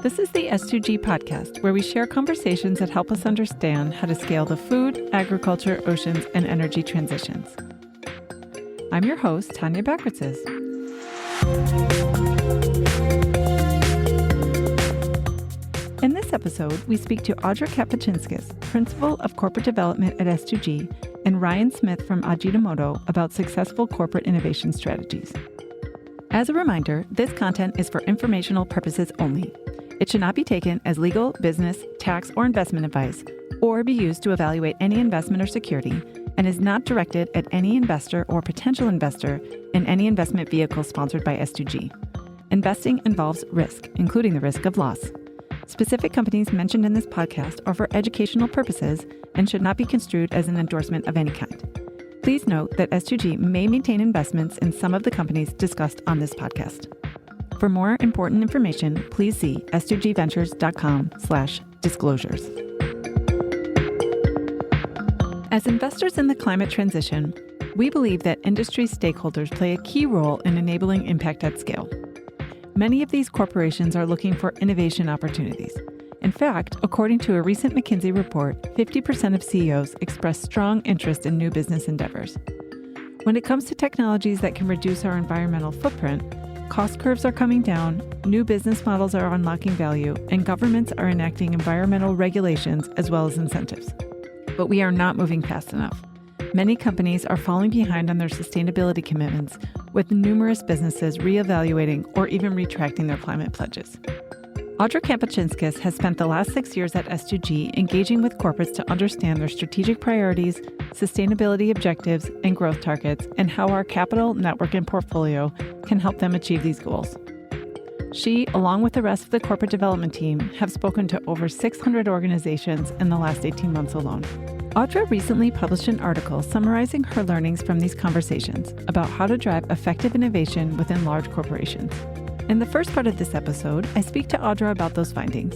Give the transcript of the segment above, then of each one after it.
This is the S2G podcast, where we share conversations that help us understand how to scale the food, agriculture, oceans, and energy transitions. I'm your host, Tanya Bakritzes. In this episode, we speak to Audre Kapacinskas, Principal of Corporate Development at S2G, and Ryan Smith from Ajinomoto about successful corporate innovation strategies. As a reminder, this content is for informational purposes only. It should not be taken as legal, business, tax, or investment advice, or be used to evaluate any investment or security, and is not directed at any investor or potential investor in any investment vehicle sponsored by S2G. Investing involves risk, including the risk of loss. Specific companies mentioned in this podcast are for educational purposes and should not be construed as an endorsement of any kind. Please note that S2G may maintain investments in some of the companies discussed on this podcast. For more important information, please see s2gventures.com/disclosures. As investors in the climate transition, we believe that industry stakeholders play a key role in enabling impact at scale. Many of these corporations are looking for innovation opportunities. In fact, according to a recent McKinsey report, 50% of CEOs express strong interest in new business endeavors. When it comes to technologies that can reduce our environmental footprint, cost curves are coming down, new business models are unlocking value, and governments are enacting environmental regulations as well as incentives. But we are not moving fast enough. Many companies are falling behind on their sustainability commitments, with numerous businesses reevaluating or even retracting their climate pledges. Audre Kapacinskas has spent the last 6 years at S2G engaging with corporates to understand their strategic priorities, sustainability objectives, and growth targets, and how our capital, network, and portfolio can help them achieve these goals. She, along with the rest of the corporate development team, have spoken to over 600 organizations in the last 18 months alone. Audre recently published an article summarizing her learnings from these conversations about how to drive effective innovation within large corporations. In the first part of this episode, I speak to Audre about those findings.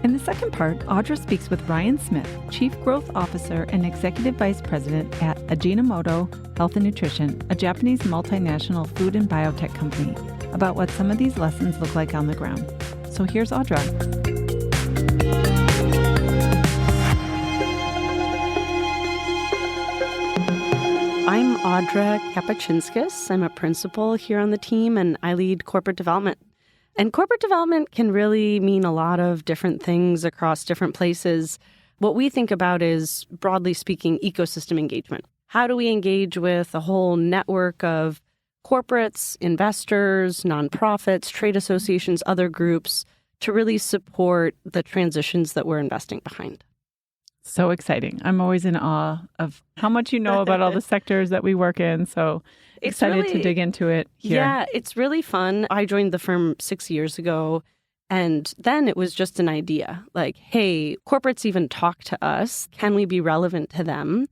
In the second part, Audre speaks with Ryan Smith, Chief Growth Officer and Executive Vice President at Ajinomoto Health and Nutrition, a Japanese multinational food and biotech company, about what some of these lessons look like on the ground. So here's Audre. I'm Audre Kapacinskas. I'm a principal here on the team, and I lead corporate development. And corporate development can really mean a lot of different things across different places. What we think about is, broadly speaking, ecosystem engagement. How do we engage with a whole network of corporates, investors, nonprofits, trade associations, other groups to really support the transitions that we're investing behind? So exciting. I'm always in awe of how much you know about all the sectors that we work in. So excited to dig into it here. Yeah, it's really fun. I joined the firm 6 years ago, and then it was just an idea. Like, hey, corporates even talk to us. Can we be relevant to them?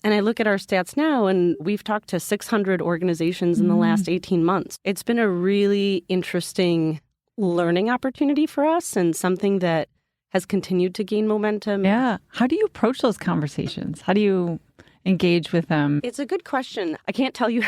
And I look at our stats now, and we've talked to 600 organizations in the last 18 months. It's been a really interesting learning opportunity for us and something that has continued to gain momentum. Yeah. How do you approach those conversations? How do you engage with them? It's a good question. I can't tell you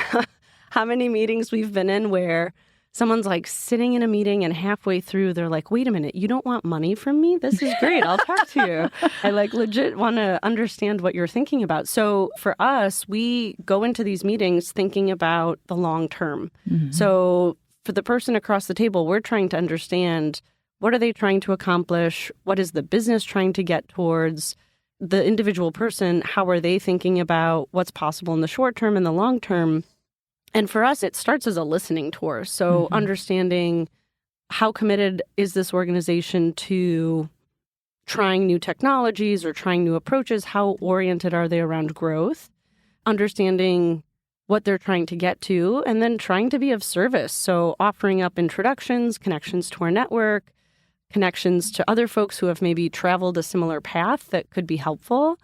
how many meetings we've been in where someone's like sitting in a meeting and halfway through, they're like, wait a minute, you don't want money from me? This is great. I'll talk to you. I legit want to understand what you're thinking about. So for us, we go into these meetings thinking about the long term. Mm-hmm. So for the person across the table, we're trying to understand, what are they trying to accomplish? What is the business trying to get towards? The individual person, how are they thinking about what's possible in the short term and the long term? And for us, it starts as a listening tour. So understanding how committed is this organization to trying new technologies or trying new approaches? How oriented are they around growth? Understanding what they're trying to get to, and then trying to be of service. So offering up introductions, connections to our network, connections to other folks who have maybe traveled a similar path that could be helpful,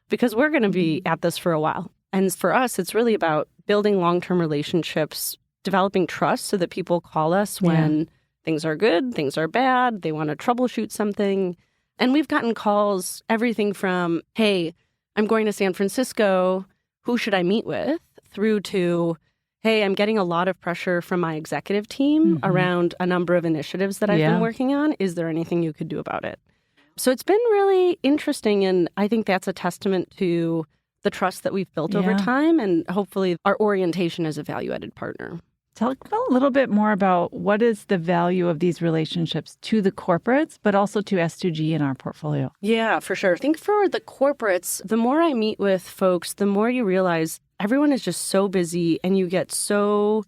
because we're going to be at this for a while. And for us, it's really about building long-term relationships, developing trust so that people call us when things are good, things are bad, they want to troubleshoot something. And we've gotten calls, everything from, hey, I'm going to San Francisco, who should I meet with? Through to, hey, I'm getting a lot of pressure from my executive team around a number of initiatives that I've been working on. Is there anything you could do about it? So it's been really interesting, and I think that's a testament to the trust that we've built over time and hopefully our orientation as a value-added partner. Tell a little bit more about what is the value of these relationships to the corporates, but also to S2G in our portfolio. Yeah, for sure. I think for the corporates, the more I meet with folks, the more you realize everyone is just so busy and you get so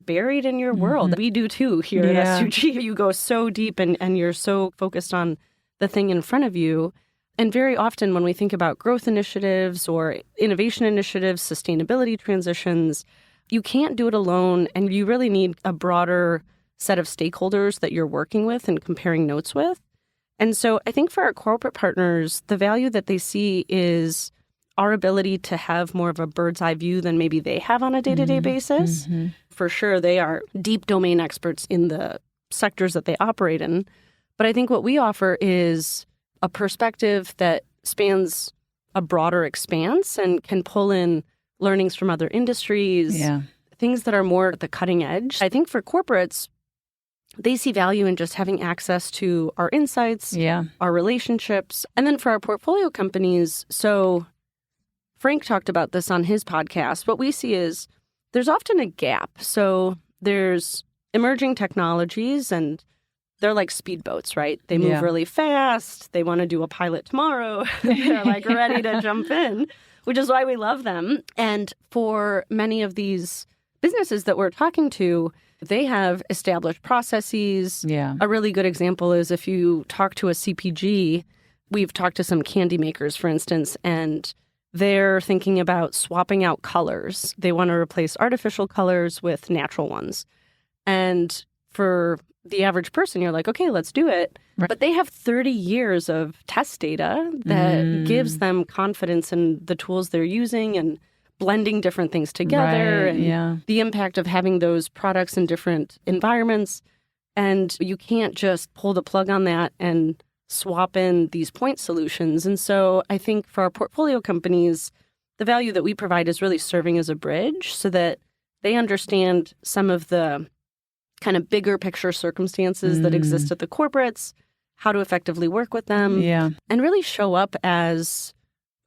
buried in your world. We do too here at S2G. You go so deep and you're so focused on the thing in front of you. And very often when we think about growth initiatives or innovation initiatives, sustainability transitions, you can't do it alone, and you really need a broader set of stakeholders that you're working with and comparing notes with. And so I think for our corporate partners, the value that they see is our ability to have more of a bird's eye view than maybe they have on a day-to-day basis. For sure, they are deep domain experts in the sectors that they operate in. But I think what we offer is a perspective that spans a broader expanse and can pull in learnings from other industries, things that are more at the cutting edge. I think for corporates, they see value in just having access to our insights, our relationships. And then for our portfolio companies, so Frank talked about this on his podcast, what we see is there's often a gap. So there's emerging technologies and they're like speedboats, right? They move really fast. They want to do a pilot tomorrow. They're like ready to jump in, which is why we love them. And for many of these businesses that we're talking to, they have established processes. A really good example is if you talk to a CPG, we've talked to some candy makers, for instance, and they're thinking about swapping out colors. They want to replace artificial colors with natural ones. And for the average person, you're like, okay, let's do it. Right. But they have 30 years of test data that gives them confidence in the tools they're using and blending different things together and the impact of having those products in different environments. And you can't just pull the plug on that and swap in these point solutions. And so I think for our portfolio companies, the value that we provide is really serving as a bridge so that they understand some of the kind of bigger picture circumstances that exist at the corporates, how to effectively work with them, and really show up as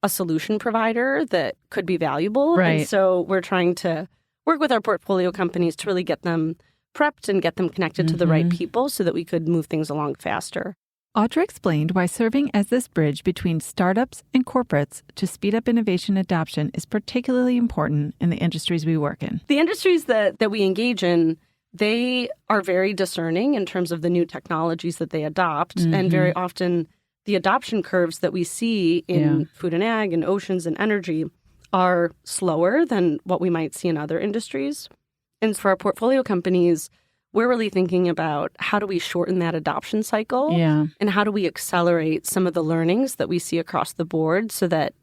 a solution provider that could be valuable. Right. And so we're trying to work with our portfolio companies to really get them prepped and get them connected to the right people so that we could move things along faster. Audre explained why serving as this bridge between startups and corporates to speed up innovation adoption is particularly important in the industries we work in. The industries that we engage in, they are very discerning in terms of the new technologies that they adopt. And very often the adoption curves that we see in food and ag and oceans and energy are slower than what we might see in other industries. And for our portfolio companies, we're really thinking about how do we shorten that adoption cycle and how do we accelerate some of the learnings that we see across the board so that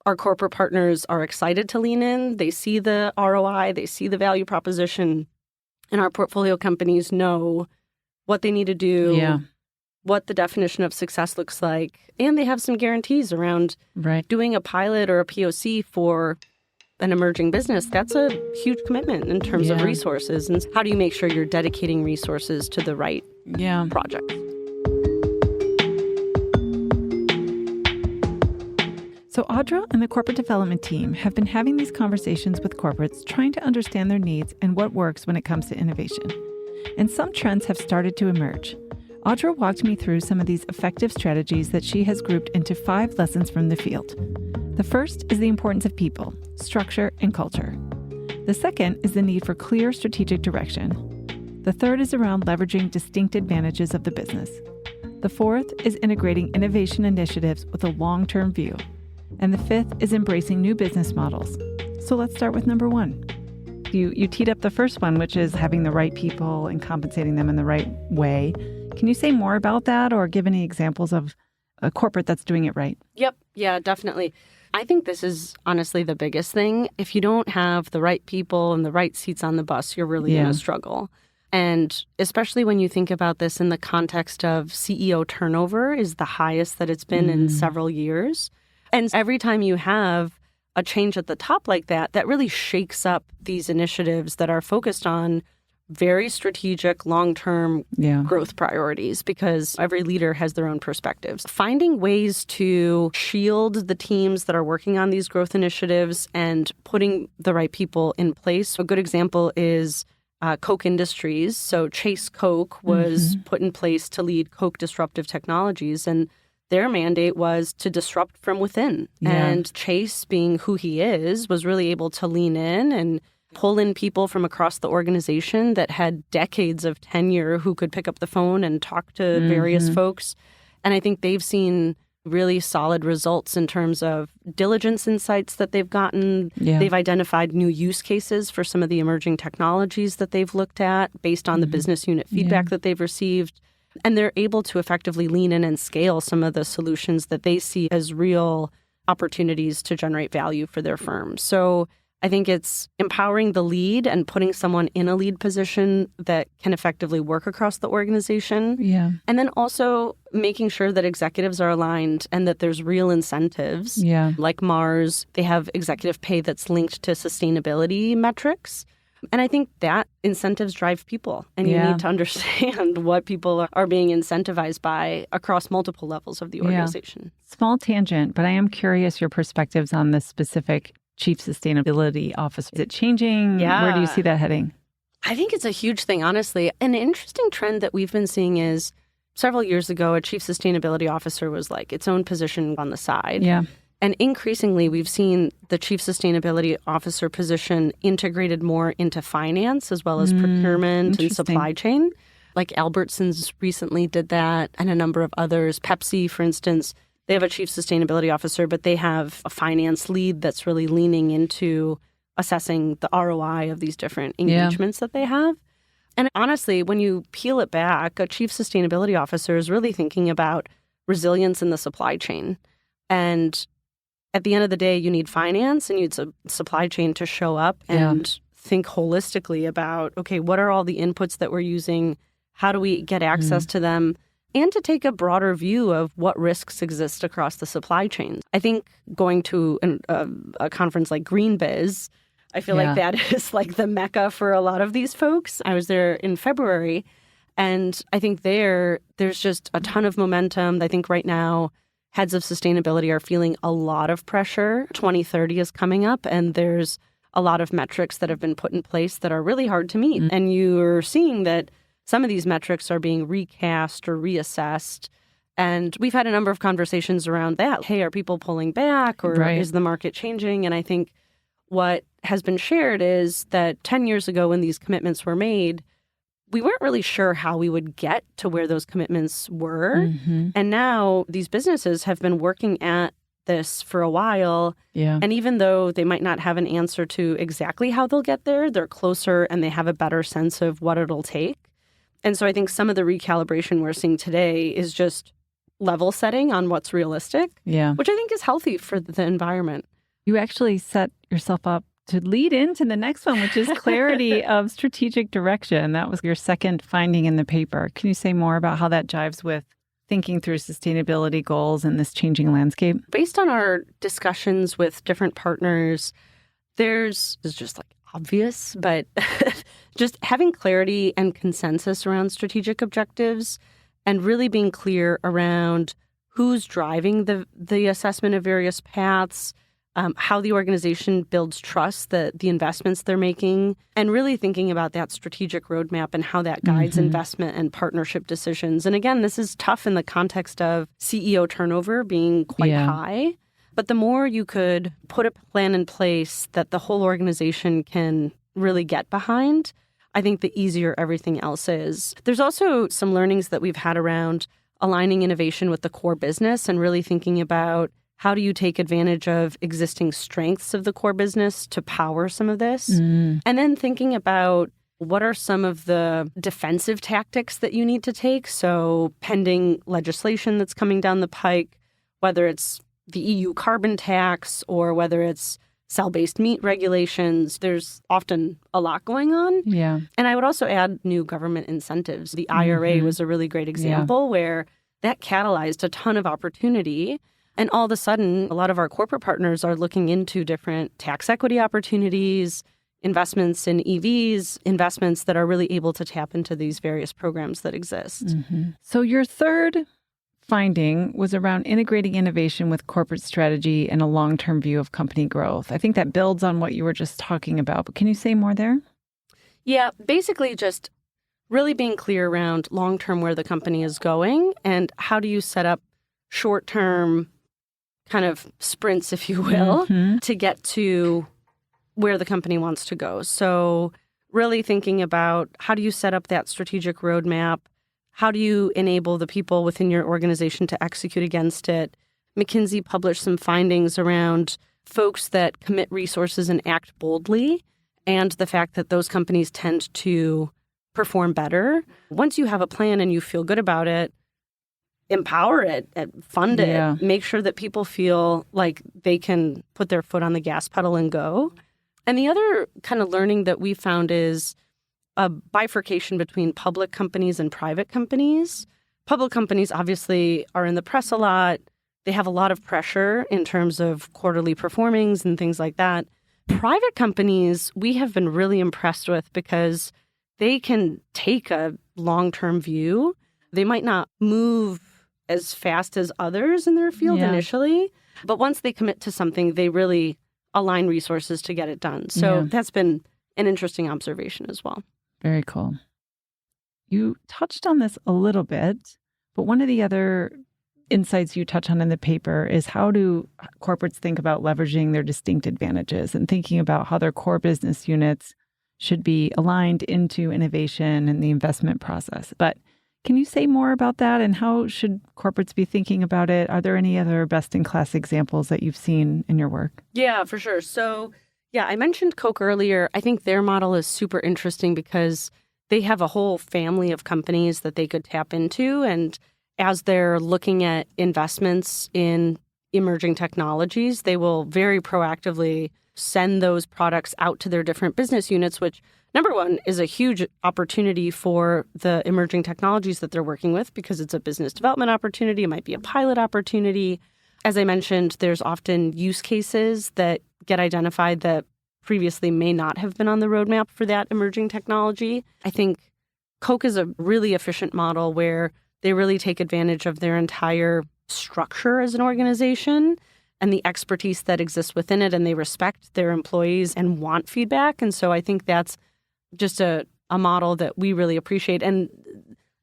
our corporate partners are excited to lean in. They see the ROI, they see the value proposition, and our portfolio companies know what they need to do, what the definition of success looks like, and they have some guarantees around doing a pilot or a POC for an emerging business. That's a huge commitment in terms of resources. And how do you make sure you're dedicating resources to the right project? So Audre and the corporate development team have been having these conversations with corporates, trying to understand their needs and what works when it comes to innovation. And some trends have started to emerge. Audre walked me through some of these effective strategies that she has grouped into 5 lessons from the field. The first is the importance of people, structure, and culture. The second is the need for clear strategic direction. The third is around leveraging distinct advantages of the business. The fourth is integrating innovation initiatives with a long-term view. And the fifth is embracing new business models. So let's start with number 1. You teed up the first one, which is having the right people and compensating them in the right way. Can you say more about that or give any examples of a corporate that's doing it right? Yep. Yeah, definitely. I think this is honestly the biggest thing. If you don't have the right people and the right seats on the bus, you're really going to struggle. And especially when you think about this in the context of CEO turnover is the highest that it's been in several years. And every time you have a change at the top like that, that really shakes up these initiatives that are focused on very strategic, long-term growth priorities, because every leader has their own perspectives. Finding ways to shield the teams that are working on these growth initiatives and putting the right people in place. A good example is Coke Industries. So Chase Coke was put in place to lead Coke Disruptive Technologies, and their mandate was to disrupt from within. And Chase, being who he is, was really able to lean in and pull in people from across the organization that had decades of tenure who could pick up the phone and talk to various folks. And I think they've seen really solid results in terms of diligence insights that they've gotten. They've identified new use cases for some of the emerging technologies that they've looked at based on the business unit feedback that they've received. And they're able to effectively lean in and scale some of the solutions that they see as real opportunities to generate value for their firm. So I think it's empowering the lead and putting someone in a lead position that can effectively work across the organization. And then also making sure that executives are aligned and that there's real incentives. Like Mars, they have executive pay that's linked to sustainability metrics. And I think that incentives drive people. And you need to understand what people are being incentivized by across multiple levels of the organization. Small tangent, but I am curious your perspectives on the specific Chief Sustainability Officer. Is it changing? Where do you see that heading? I think it's a huge thing, honestly. An interesting trend that we've been seeing is several years ago, a Chief Sustainability Officer was like its own position on the side. And increasingly, we've seen the Chief Sustainability Officer position integrated more into finance as well as procurement and supply chain. Like Albertsons recently did that, and a number of others. Pepsi, for instance, they have a Chief Sustainability Officer, but they have a finance lead that's really leaning into assessing the ROI of these different engagements that they have. And honestly, when you peel it back, a Chief Sustainability Officer is really thinking about resilience in the supply chain. And at the end of the day, you need finance and you need a supply chain to show up and think holistically about, okay, what are all the inputs that we're using? How do we get access to them? And to take a broader view of what risks exist across the supply chain. I think going to a conference like GreenBiz, I feel like that is like the mecca for a lot of these folks. I was there in February, and I think there's just a ton of momentum. I think right now, heads of sustainability are feeling a lot of pressure. 2030 is coming up, and there's a lot of metrics that have been put in place that are really hard to meet. And you're seeing that some of these metrics are being recast or reassessed. And we've had a number of conversations around that. Hey, are people pulling back, or is the market changing? And I think what has been shared is that 10 years ago when these commitments were made, we weren't really sure how we would get to where those commitments were. And now these businesses have been working at this for a while. And even though they might not have an answer to exactly how they'll get there, they're closer and they have a better sense of what it'll take. And so I think some of the recalibration we're seeing today is just level setting on what's realistic, which I think is healthy for the environment. You actually set yourself up to lead into the next one, which is clarity of strategic direction. That was your second finding in the paper. Can you say more about how that jives with thinking through sustainability goals in this changing landscape? Based on our discussions with different partners, it's just like obvious, but just having clarity and consensus around strategic objectives and really being clear around who's driving the assessment of various paths, how the organization builds trust that the investments they're making, and really thinking about that strategic roadmap and how that guides investment and partnership decisions. And again, this is tough in the context of CEO turnover being quite high. But the more you could put a plan in place that the whole organization can really get behind, I think the easier everything else is. There's also some learnings that we've had around aligning innovation with the core business and really thinking about how do you take advantage of existing strengths of the core business to power some of this? And then thinking about what are some of the defensive tactics that you need to take? So pending legislation that's coming down the pike, whether it's the EU carbon tax or whether it's cell-based meat regulations, there's often a lot going on. And I would also add new government incentives. The IRA was a really great example where that catalyzed a ton of opportunity. And all of a sudden, a lot of our corporate partners are looking into different tax equity opportunities, investments in EVs, investments that are really able to tap into these various programs that exist. Mm-hmm. So your third finding was around integrating innovation with corporate strategy and a long-term view of company growth. I think that builds on what you were just talking about, but can you say more there? Yeah, basically just really being clear around long-term where the company is going and how do you set up short-term kind of sprints, if you will, to get to where the company wants to go. So really thinking about how do you set up that strategic roadmap? How do you enable the people within your organization to execute against it? McKinsey published some findings around folks that commit resources and act boldly, and the fact that those companies tend to perform better. Once you have a plan and you feel good about it, empower it, fund it, make sure that people feel like they can put their foot on the gas pedal and go. And the other kind of learning that we found is a bifurcation between public companies and private companies. Public companies obviously are in the press a lot. They have a lot of pressure in terms of quarterly performings and things like that. Private companies, we have been really impressed with because they can take a long-term view. They might not move as fast as others in their field initially, but once they commit to something, they really align resources to get it done. So that's been an interesting observation as well. Very cool. You touched on this a little bit, but one of the other insights you touch on in the paper is how do corporates think about leveraging their distinct advantages and thinking about how their core business units should be aligned into innovation and the investment process. But can you say more about that and how should corporates be thinking about it? Are there any other best-in-class examples that you've seen in your work? Yeah, for sure. So I mentioned Coke earlier. I think their model is super interesting because they have a whole family of companies that they could tap into. And as they're looking at investments in emerging technologies, they will very proactively send those products out to their different business units, which, number one, is a huge opportunity for the emerging technologies that they're working with because it's a business development opportunity. It might be a pilot opportunity. As I mentioned, there's often use cases that get identified that previously may not have been on the roadmap for that emerging technology. I think Coke is a really efficient model where they really take advantage of their entire structure as an organization and the expertise that exists within it, and they respect their employees and want feedback. And so I think that's just a model that we really appreciate. And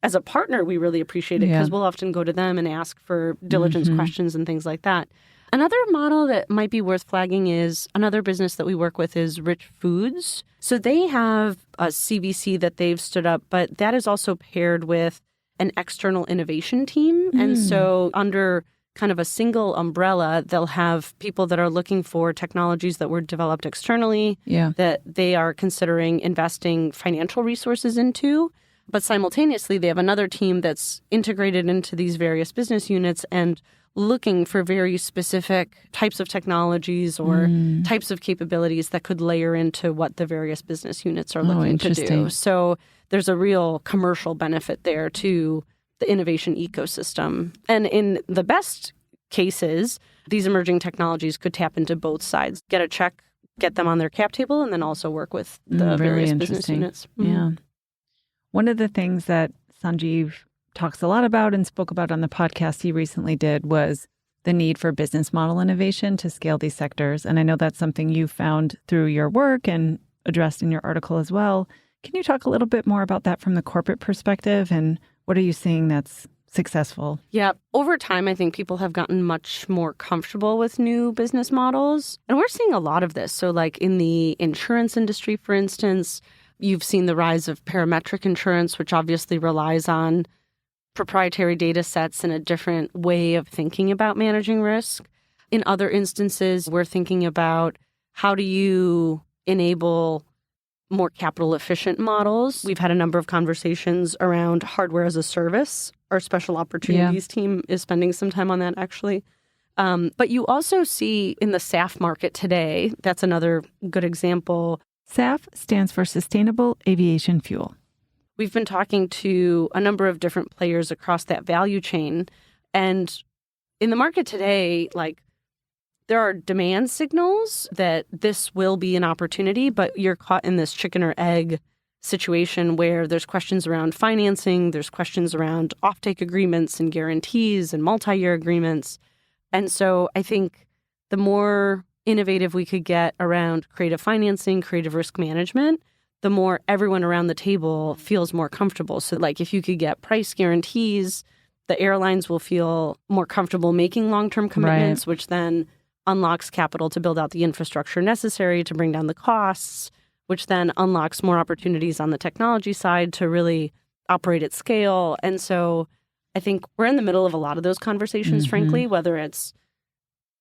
as a partner, we really appreciate it because we'll often go to them and ask for diligence questions and things like that. Another model that might be worth flagging is another business that we work with is Rich Foods. So they have a CVC that they've stood up, but that is also paired with an external innovation team. And so under kind of a single umbrella, they'll have people that are looking for technologies that were developed externally that they are considering investing financial resources into. But simultaneously, they have another team that's integrated into these various business units and looking for very specific types of technologies or types of capabilities that could layer into what the various business units are looking to do. So there's a real commercial benefit there to the innovation ecosystem. And in the best cases, these emerging technologies could tap into both sides, get a check, get them on their cap table, and then also work with the various business units. Yeah. One of the things that Sanjeev talks a lot about and spoke about on the podcast he recently did was the need for business model innovation to scale these sectors. And I know that's something you found through your work and addressed in your article as well. Can you talk a little bit more about that from the corporate perspective and what are you seeing that's successful? Yeah. Over time, I think people have gotten much more comfortable with new business models. And we're seeing a lot of this. So like in the insurance industry, for instance, you've seen the rise of parametric insurance, which obviously relies on proprietary data sets and a different way of thinking about managing risk. In other instances, we're thinking about how do you enable more capital efficient models. We've had a number of conversations around hardware as a service. Our special opportunities team is spending some time on that, actually. But you also see in the SAF market today, that's another good example. SAF stands for Sustainable Aviation Fuel. We've been talking to a number of different players across that value chain. And in the market today, like there are demand signals that this will be an opportunity, but you're caught in this chicken or egg situation where there's questions around financing, there's questions around offtake agreements and guarantees and multi-year agreements. And so I think the more innovative we could get around creative financing, creative risk management, the more everyone around the table feels more comfortable. So like if you could get price guarantees, the airlines will feel more comfortable making long-term commitments, which then unlocks capital to build out the infrastructure necessary to bring down the costs, which then unlocks more opportunities on the technology side to really operate at scale. And so I think we're in the middle of a lot of those conversations, frankly, whether it's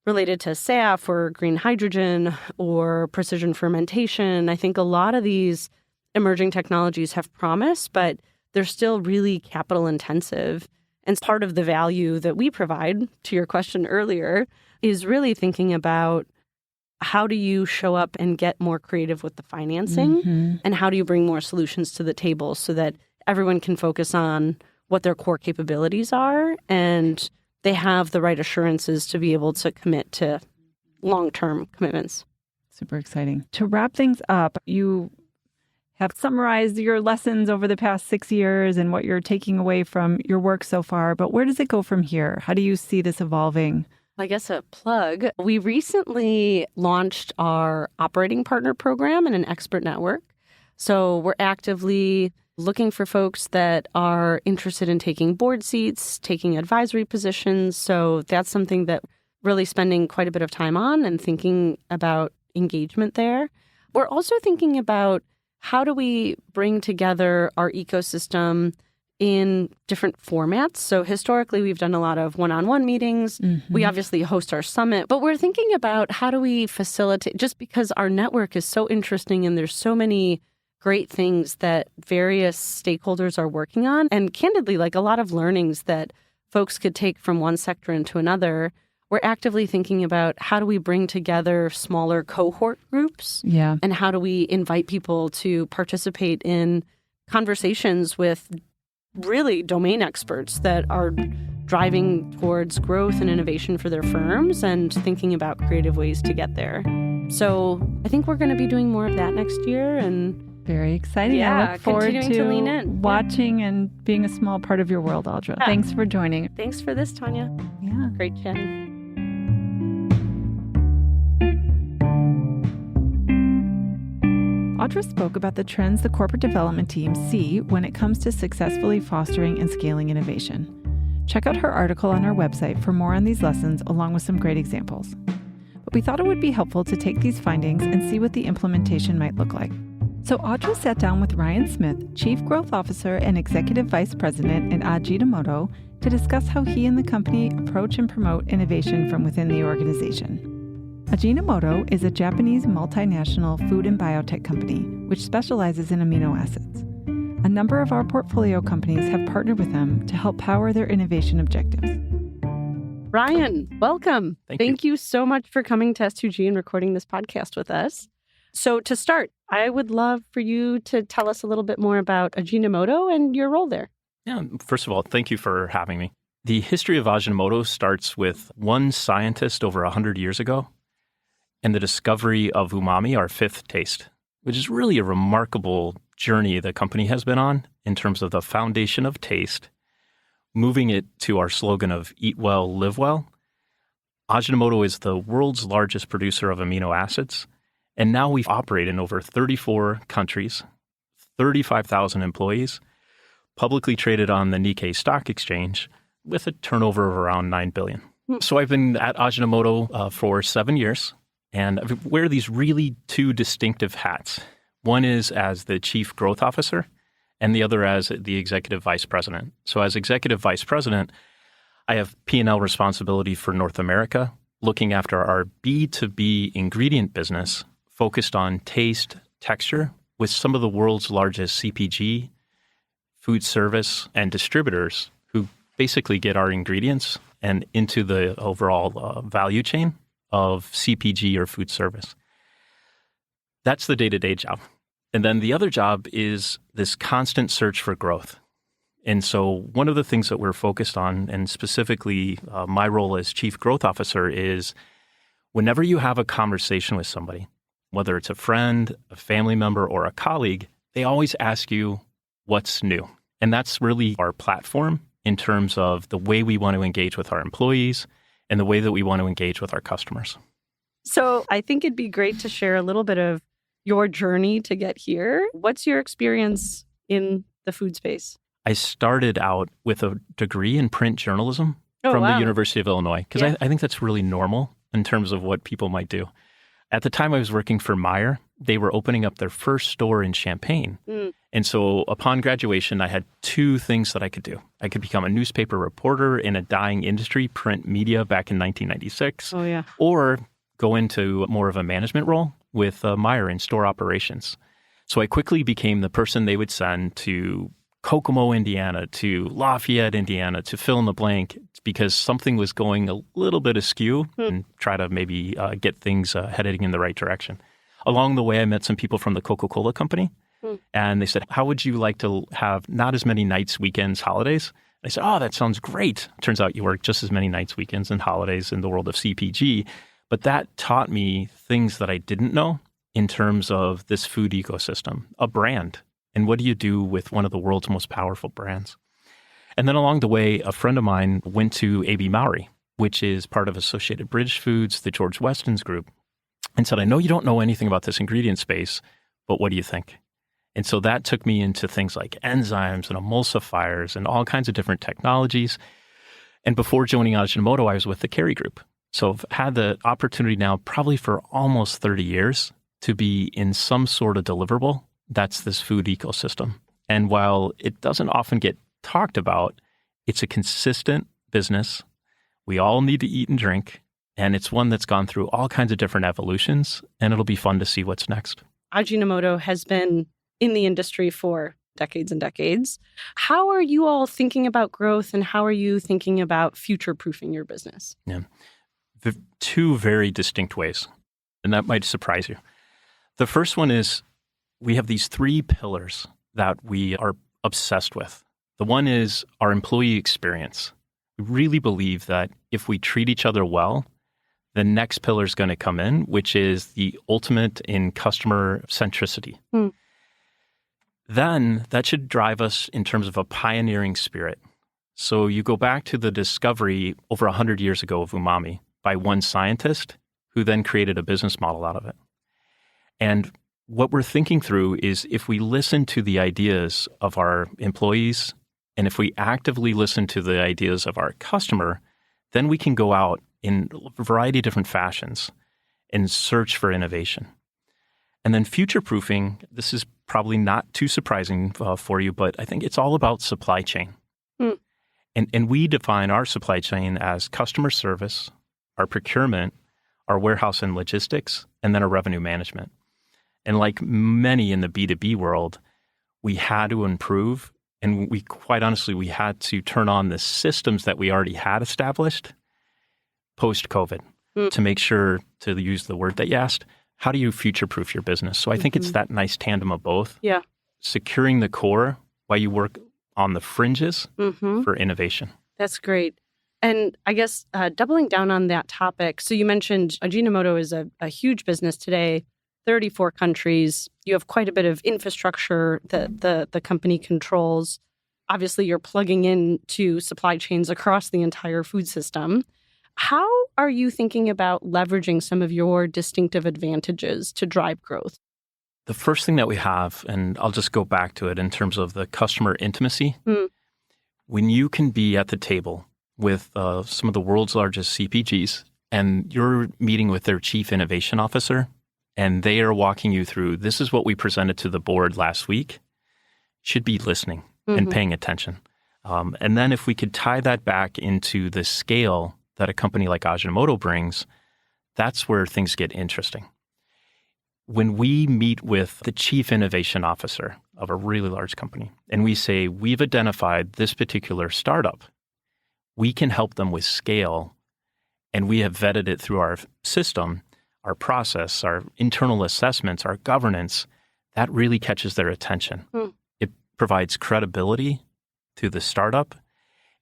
related to SAF or green hydrogen or precision fermentation. I think a lot of these emerging technologies have promise, but they're still really capital intensive. And part of the value that we provide, to your question earlier, is really thinking about how do you show up and get more creative with the financing and how do you bring more solutions to the table so that everyone can focus on what their core capabilities are and they have the right assurances to be able to commit to long-term commitments. Super exciting. To wrap things up, you have summarized your lessons over the past 6 years and what you're taking away from your work so far, but where does it go from here? How do you see this evolving? I guess a plug. We recently launched our operating partner program and an expert network. So we're actively looking for folks that are interested in taking board seats, taking advisory positions. So that's something that really spending quite a bit of time on and thinking about engagement there. We're also thinking about how do we bring together our ecosystem in different formats. So historically, we've done a lot of one-on-one meetings. We obviously host our summit, but we're thinking about how do we facilitate, just because our network is so interesting and there's so many great things that various stakeholders are working on. And candidly, like a lot of learnings that folks could take from one sector into another. We're actively thinking about how do we bring together smaller cohort groups and how do we invite people to participate in conversations with really domain experts that are driving towards growth and innovation for their firms and thinking about creative ways to get there. So I think we're going to be doing more of that next year. And very exciting. I look forward to lean in. Watching and being a small part of your world, Audre. Thanks for joining. Thanks for this, Tanya. Yeah. Great chatting. Audre spoke about the trends the corporate development teams see when it comes to successfully fostering and scaling innovation. Check out her article on our website for more on these lessons, along with some great examples. But we thought it would be helpful to take these findings and see what the implementation might look like. So Audre sat down with Ryan Smith, Chief Growth Officer and Executive Vice President at Ajinomoto, to discuss how he and the company approach and promote innovation from within the organization. Ajinomoto is a Japanese multinational food and biotech company which specializes in amino acids. A number of our portfolio companies have partnered with them to help power their innovation objectives. Ryan, welcome. Thank you so much for coming to S2G and recording this podcast with us. So to start, I would love for you to tell us a little bit more about Ajinomoto and your role there. Yeah, first of all, thank you for having me. The history of Ajinomoto starts with one scientist over 100 years ago and the discovery of umami, our fifth taste, which is really a remarkable journey the company has been on in terms of the foundation of taste, moving it to our slogan of eat well, live well. Ajinomoto is the world's largest producer of amino acids, and now we operate in over 34 countries, 35,000 employees, publicly traded on the Nikkei Stock Exchange with a turnover of around $9 billion. So I've been at Ajinomoto for 7 years. And I wear these really two distinctive hats. One is as the Chief Growth Officer and the other as the Executive Vice President. So as Executive Vice President, I have P&L responsibility for North America, looking after our B2B ingredient business focused on taste, texture, with some of the world's largest CPG, food service, and distributors who basically get our ingredients and into the overall value chain of CPG or food service. That's the day-to-day job. And then the other job is this constant search for growth. And so one of the things that we're focused on, and specifically my role as Chief Growth Officer, is whenever you have a conversation with somebody, whether it's a friend, a family member, or a colleague, they always ask you, what's new? And that's really our platform in terms of the way we want to engage with our employees and the way that we want to engage with our customers. So I think it'd be great to share a little bit of your journey to get here. What's your experience in the food space? I started out with a degree in print journalism from the University of Illinois, because I think that's really normal in terms of what people might do. At the time I was working for Meijer, they were opening up their first store in Champaign. And so upon graduation, I had two things that I could do. I could become a newspaper reporter in a dying industry, print media, back in 1996. Or go into more of a management role with Meijer in store operations. So I quickly became the person they would send to Kokomo, Indiana, to Lafayette, Indiana, to fill in the blank, because something was going a little bit askew and try to maybe get things heading in the right direction. Along the way, I met some people from the Coca-Cola company, and they said, how would you like to have not as many nights, weekends, holidays? I said, oh, that sounds great. Turns out you work just as many nights, weekends, and holidays in the world of CPG. But that taught me things that I didn't know in terms of this food ecosystem, a brand. And what do you do with one of the world's most powerful brands? And then along the way, a friend of mine went to AB Mauri, which is part of Associated British Foods, the George Weston's group, and said, I know you don't know anything about this ingredient space, but what do you think? And so that took me into things like enzymes and emulsifiers and all kinds of different technologies. And before joining Ajinomoto, I was with the Kerry Group. So I've had the opportunity now probably for almost 30 years to be in some sort of deliverable. That's this food ecosystem. And while it doesn't often get talked about, it's a consistent business. We all need to eat and drink. And it's one that's gone through all kinds of different evolutions. And it'll be fun to see what's next. Ajinomoto has been in the industry for decades and decades. How are you all thinking about growth, and how are you thinking about future-proofing your business? Yeah. The two very distinct ways, and that might surprise you. The first one is we have these three pillars that we are obsessed with. The one is our employee experience. We really believe that if we treat each other well, the next pillar is going to come in, which is the ultimate in customer centricity. Then that should drive us in terms of a pioneering spirit. So you go back to the discovery over 100 years ago of umami by one scientist who then created a business model out of it. And what we're thinking through is if we listen to the ideas of our employees and if we actively listen to the ideas of our customer, then we can go out in a variety of different fashions and search for innovation. And then future-proofing, this is probably not too surprising for you, but I think it's all about supply chain. And we define our supply chain as customer service, our procurement, our warehouse and logistics, and then our revenue management. And like many in the B2B world, we had to improve. And we quite honestly, we had to turn on the systems that we already had established post-COVID to make sure, to use the word that you asked, how do you future-proof your business? So I think it's that nice tandem of both. Yeah. Securing the core while you work on the fringes for innovation. That's great. And I guess doubling down on that topic, so you mentioned Ajinomoto is a huge business today, 34 countries. You have quite a bit of infrastructure that the company controls. Obviously, you're plugging into supply chains across the entire food system. How are you thinking about leveraging some of your distinctive advantages to drive growth? The first thing that we have, and I'll just go back to it in terms of the customer intimacy, when you can be at the table with some of the world's largest CPGs and you're meeting with their chief innovation officer and they are walking you through, this is what we presented to the board last week, should be listening and paying attention. And then if we could tie that back into the scale that a company like Ajinomoto brings, that's where things get interesting. When we meet with the chief innovation officer of a really large company and we say, we've identified this particular startup, we can help them with scale, and we have vetted it through our system, our process, our internal assessments, our governance, that really catches their attention. It provides credibility to the startup.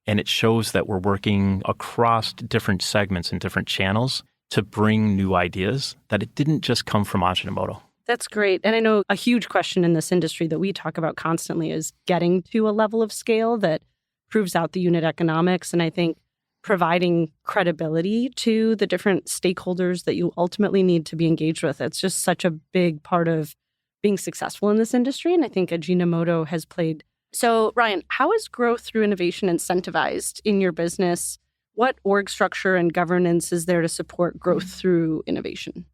And it shows that we're working across different segments and different channels to bring new ideas, that it didn't just come from Ajinomoto. That's great. And I know a huge question in this industry that we talk about constantly is getting to a level of scale that proves out the unit economics. And I think providing credibility to the different stakeholders that you ultimately need to be engaged with. It's just such a big part of being successful in this industry. And I think Ajinomoto has played. So, Ryan, how is growth through innovation incentivized in your business? What org structure and governance is there to support growth through innovation?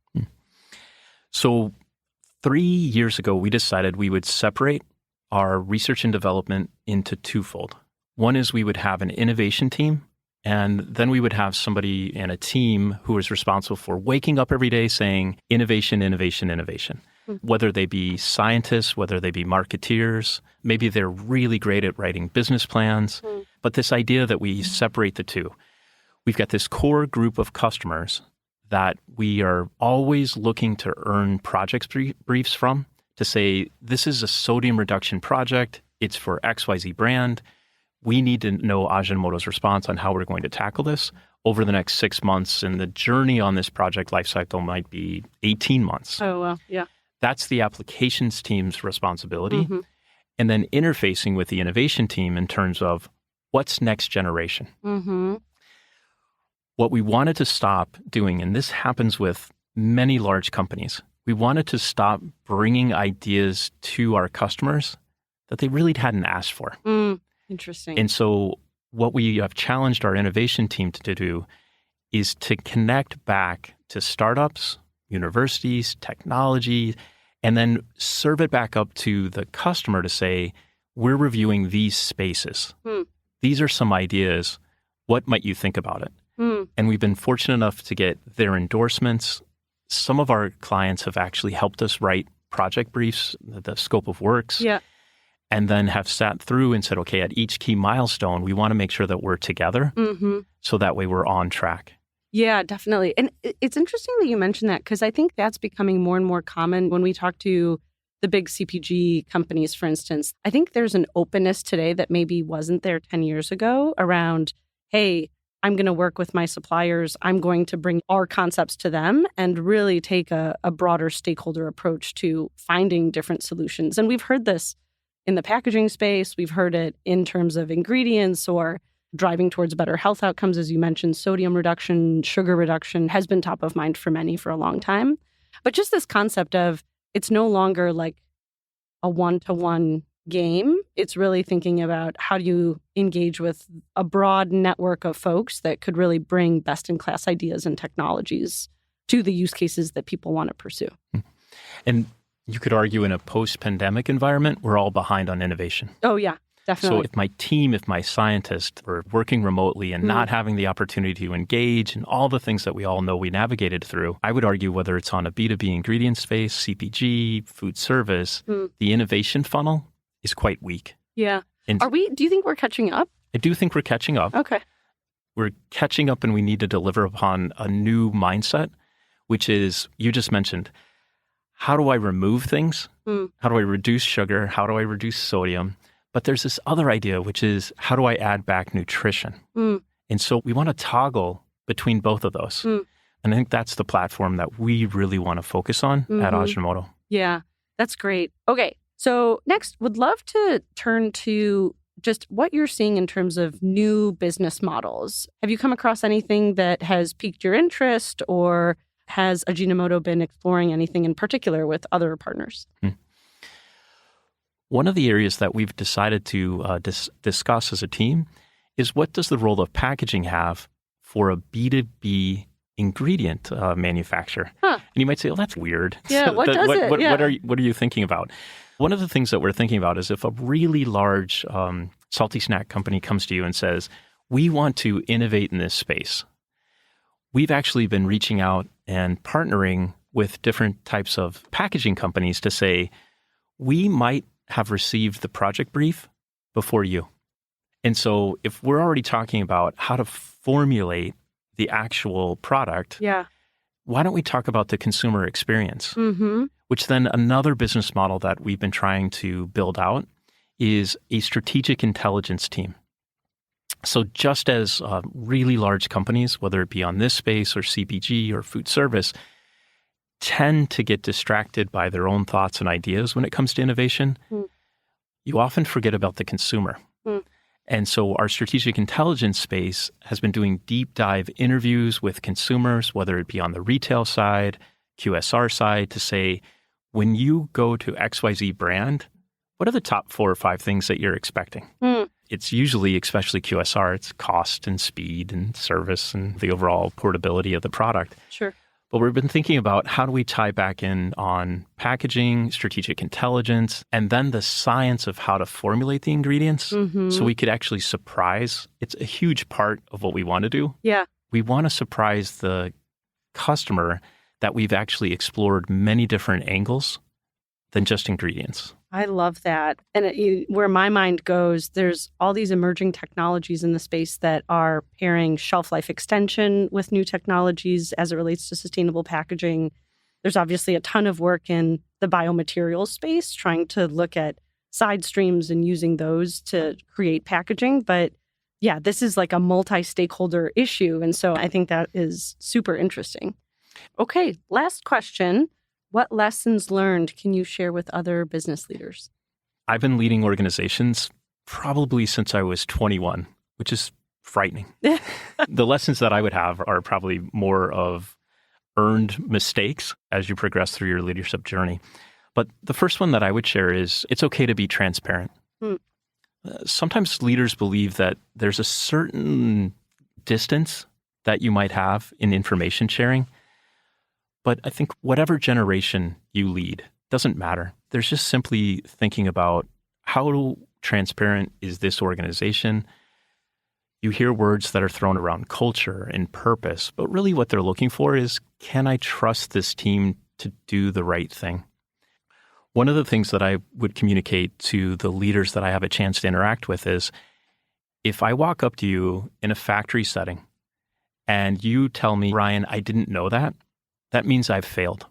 So 3 years ago, we decided we would separate our research and development into twofold. One is we would have an innovation team, and then we would have somebody in a team who is responsible for waking up every day saying innovation, innovation, innovation. Whether they be scientists, whether they be marketeers, maybe they're really great at writing business plans. But this idea that we separate the two, we've got this core group of customers that we are always looking to earn project briefs from to say, this is a sodium reduction project. It's for XYZ brand. We need to know Ajinomoto's response on how we're going to tackle this over the next 6 months. And the journey on this project lifecycle might be 18 months. Oh, well, yeah. That's the applications team's responsibility. And then interfacing with the innovation team in terms of what's next generation. What we wanted to stop doing, and this happens with many large companies, we wanted to stop bringing ideas to our customers that they really hadn't asked for. Interesting. And so what we have challenged our innovation team to do is to connect back to startups, universities, technology, and then serve it back up to the customer to say, we're reviewing these spaces. These are some ideas. What might you think about it? And we've been fortunate enough to get their endorsements. Some of our clients have actually helped us write project briefs, the scope of works, and then have sat through and said, okay, at each key milestone, we want to make sure that we're together so that way we're on track. Yeah, definitely. And it's interesting that you mentioned that because I think that's becoming more and more common when we talk to the big CPG companies, for instance. I think there's an openness today that maybe wasn't there 10 years ago around, hey, I'm going to work with my suppliers. I'm going to bring our concepts to them and really take a broader stakeholder approach to finding different solutions. And we've heard this in the packaging space. We've heard it in terms of ingredients or driving towards better health outcomes. As you mentioned, sodium reduction, sugar reduction has been top of mind for many for a long time. But just this concept of it's no longer like a one-to-one game. It's really thinking about how do you engage with a broad network of folks that could really bring best-in-class ideas and technologies to the use cases that people want to pursue. And you could argue in a post-pandemic environment, we're all behind on innovation. Oh, yeah. Definitely. So if my team, if my scientists were working remotely and not having the opportunity to engage and all the things that we all know we navigated through, I would argue whether it's on a B2B ingredient space, CPG, food service, the innovation funnel is quite weak. Yeah. And do you think we're catching up? I do think we're catching up. Okay. We're catching up and we need to deliver upon a new mindset, which is, you just mentioned, how do I remove things? How do I reduce sugar? How do I reduce sodium? But there's this other idea, which is how do I add back nutrition? And so we want to toggle between both of those. And I think that's the platform that we really want to focus on at Ajinomoto. Yeah, that's great. Okay, so next, would love to turn to just what you're seeing in terms of new business models. Have you come across anything that has piqued your interest, or has Ajinomoto been exploring anything in particular with other partners? One of the areas that we've decided to discuss as a team is what does the role of packaging have for a B2B ingredient manufacturer? And you might say, well, that's weird. Yeah, what does it? What are you thinking about? One of the things that we're thinking about is if a really large salty snack company comes to you and says, we want to innovate in this space. We've actually been reaching out and partnering with different types of packaging companies to say, we might have received the project brief before you. And so if we're already talking about how to formulate the actual product, why don't we talk about the consumer experience? Which then another business model that we've been trying to build out is a strategic intelligence team. So just as really large companies, whether it be on this space or CPG or food service, tend to get distracted by their own thoughts and ideas when it comes to innovation, you often forget about the consumer. And so our strategic intelligence space has been doing deep dive interviews with consumers, whether it be on the retail side, QSR side, to say, when you go to XYZ brand, what are the top 4 or 5 things that you're expecting? It's usually, especially QSR, it's cost and speed and service and the overall portability of the product. Sure. But we've been thinking about how do we tie back in on packaging, strategic intelligence, and then the science of how to formulate the ingredients so we could actually surprise. It's a huge part of what we want to do. Yeah. We want to surprise the customer that we've actually explored many different angles than just ingredients. I love that. And where my mind goes, there's all these emerging technologies in the space that are pairing shelf life extension with new technologies as it relates to sustainable packaging. There's obviously a ton of work in the biomaterials space, trying to look at side streams and using those to create packaging. But yeah, this is like a multi-stakeholder issue. And so I think that is super interesting. Okay, last question. What lessons learned can you share with other business leaders? I've been leading organizations probably since I was 21, which is frightening. The lessons that I would have are probably more of earned mistakes as you progress through your leadership journey. But the first one that I would share is it's okay to be transparent. Sometimes leaders believe that there's a certain distance that you might have in information sharing. But I think whatever generation you lead doesn't matter. There's just simply thinking about how transparent is this organization. You hear words that are thrown around culture and purpose, but really what they're looking for is, can I trust this team to do the right thing? One of the things that I would communicate to the leaders that I have a chance to interact with is, if I walk up to you in a factory setting and you tell me, Ryan, I didn't know that, that means I've failed.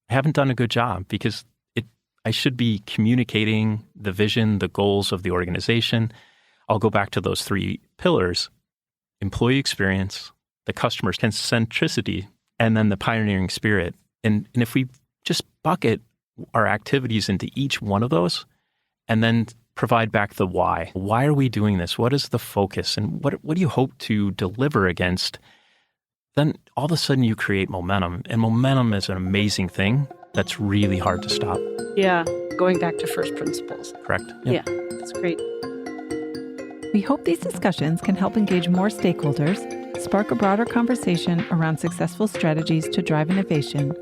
I haven't done a good job because I should be communicating the vision, the goals of the organization. I'll go back to those 3 pillars: employee experience, the customer centricity, and then the pioneering spirit. And if we just bucket our activities into each one of those and then provide back the why. Why are we doing this? What is the focus? And what do you hope to deliver against? Then all of a sudden you create momentum. And momentum is an amazing thing that's really hard to stop. Yeah, going back to first principles. Correct. Yeah, that's great. We hope these discussions can help engage more stakeholders, spark a broader conversation around successful strategies to drive innovation,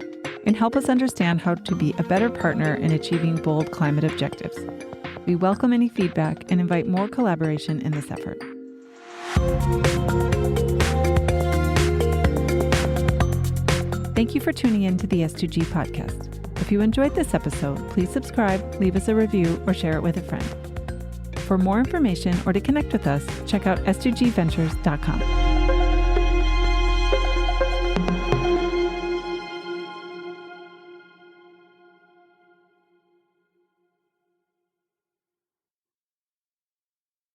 and help us understand how to be a better partner in achieving bold climate objectives. We welcome any feedback and invite more collaboration in this effort. Thank you for tuning in to the S2G podcast. If you enjoyed this episode, please subscribe, leave us a review, or share it with a friend. For more information or to connect with us, check out s2gventures.com.